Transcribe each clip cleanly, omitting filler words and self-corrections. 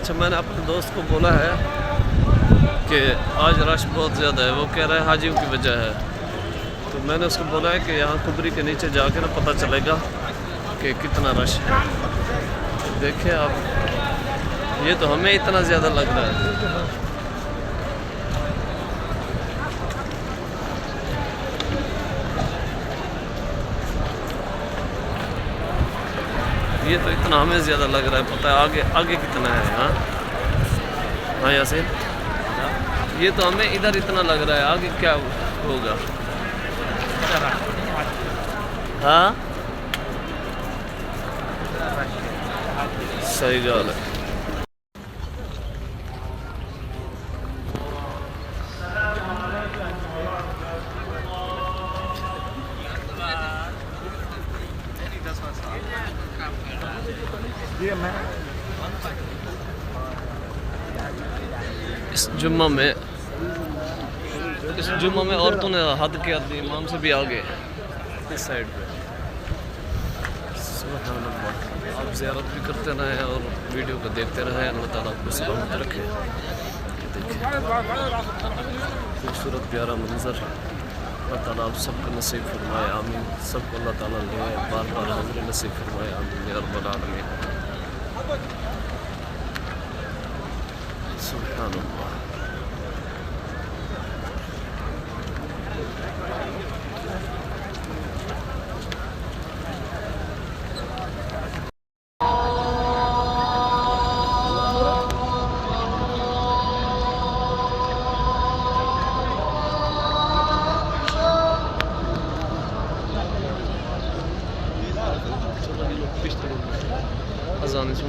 अच्छा, मैंने अपने दोस्त को बोला है कि आज रश बहुत ज़्यादा है। वो कह रहा है हाजियों की वजह है। तो मैंने उसको बोला है कि यहाँ कुबरी के नीचे जाके ना पता चलेगा कि कितना रश है। देखिए आप, ये तो हमें इतना ज़्यादा लग रहा है। ये तो इतना हमें ज़्यादा लग रहा है। पता है आगे आगे कितना है। हाँ हाँ, यहाँ से ये तो हमें इधर इतना लग रहा है, आगे क्या होगा। हाँ सही गल है। इस जुम्मा में औरतों ने हद किया थी, इमाम से भी आगे इस साइड पे। सुभान अल्लाह। आप ज़ियारत भी करते रहें और वीडियो को देखते रहें। अल्लाह ताला आपको सलामत रखे। खूबसूरत प्यारा मंजर अल्लाह ताला आप सबको नसीब फरमाए, आमीन। सबको अल्लाह ताला ले बार बार हाज़िरी नसीब फरमाए, आमीन या रब्बल आलमीन। सुभान अल्लाह। अज़ान सुन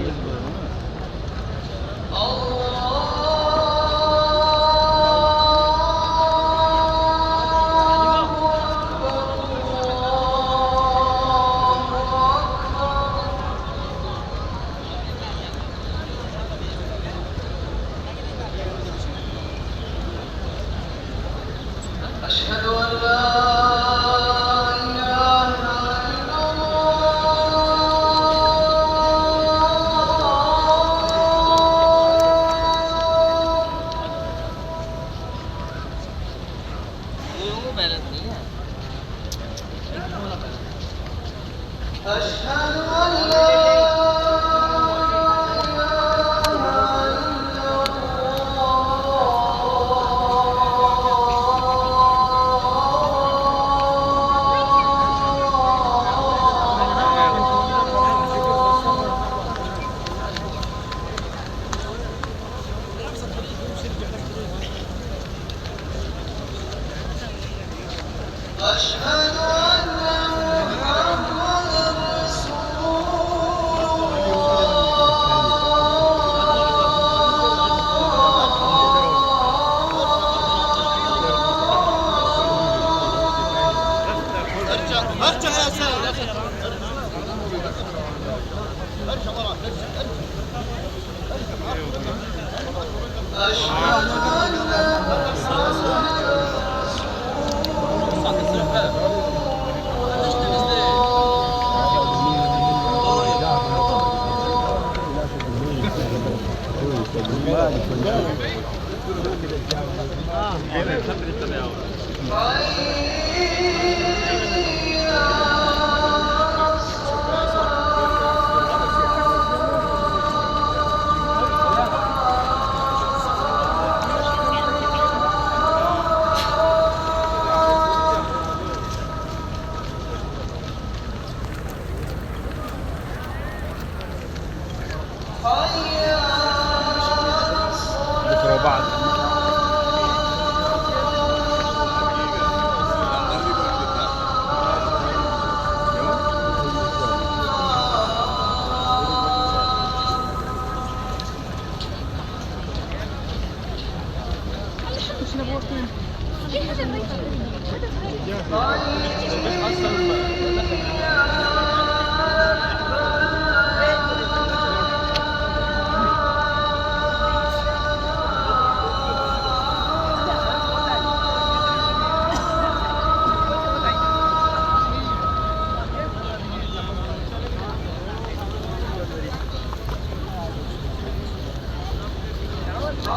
आज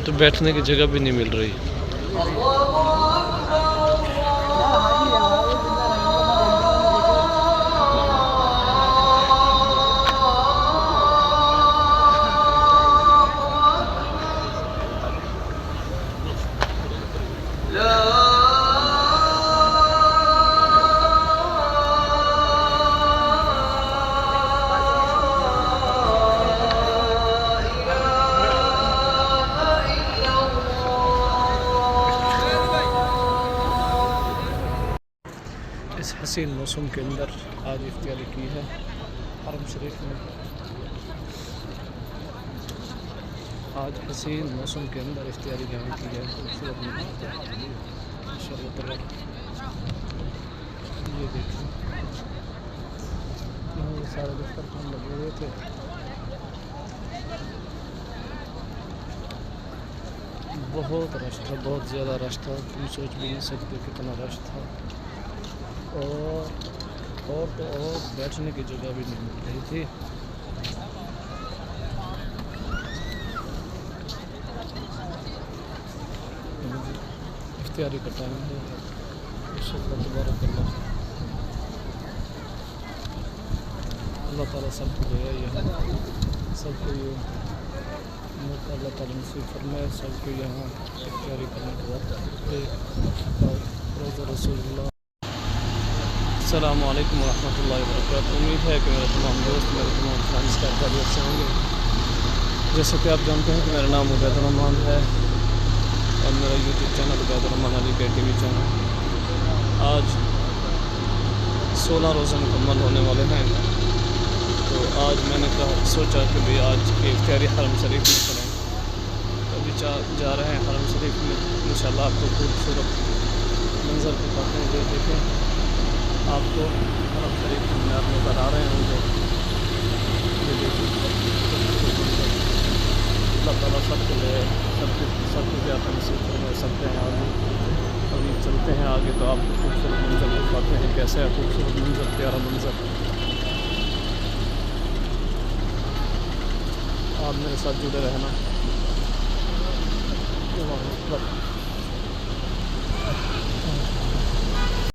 तो बैठने की जगह भी नहीं मिल रही। इस हसीन मौसम के अंदर आज इफ्तियारी की है हरम शरीफ में। आज हसीन मौसम के अंदर इफ्तियारी जहाँ की है खूबसूरत माशाअल्लाह। ये देखिए यहाँ सारे दस्तरखान लगे हुए थे। बहुत रश था, बहुत ज़्यादा रश था, तुम सोच भी नहीं सकते कितना रश था। और तो और बैठने की जगह भी नहीं मिल रही थी। इफ्तियारी का टाइम है, अल्लाह ताला सबको दे सबको ये मौका अल्लाह ताला नसीब फरमाए, सबको यहाँ इफ्तियारी करने के बाद रसूलुल्लाह। अस्सलामु अलैकुम वरहमतुल्लाहि वबरकातुहू। उम्मीद है कि मेरे तमाम दोस्त, मेरे तमाम फ्रेंड्स का खैरियत से होंगे। जैसे कि आप जानते हैं कि मेरा नाम उबैदुर्रहमान है और मेरा यूट्यूब चैनल उबैदुर्रहमान अली के टीवी चैनल। आज 16 रोज़े मुकम्मल होने वाले हैं, तो आज मैंने सोचा कि भाई आज की इफ्तियारी हरम शरीफ में करें। तो अभी जा रहे हैं हरम शरीफ में। इंशाल्लाह आपको खूबसूरत मंजर दिखाते हैं। ये देखें, आपको हरम शरीफ के मीनार नज़र आ रहे होंगे। ये देखिए, अल्लाह ताला सबके लिए सबको ज़्यादा नसीब फरमाए। सकते हैं आगे, अभी चलते हैं आगे तो आपको खूबसूरत मंजर दिखाते हैं। कैसा है खूबसूरत मंजर, प्यारा मंजर। आप मेरे साथ जुड़े रहना।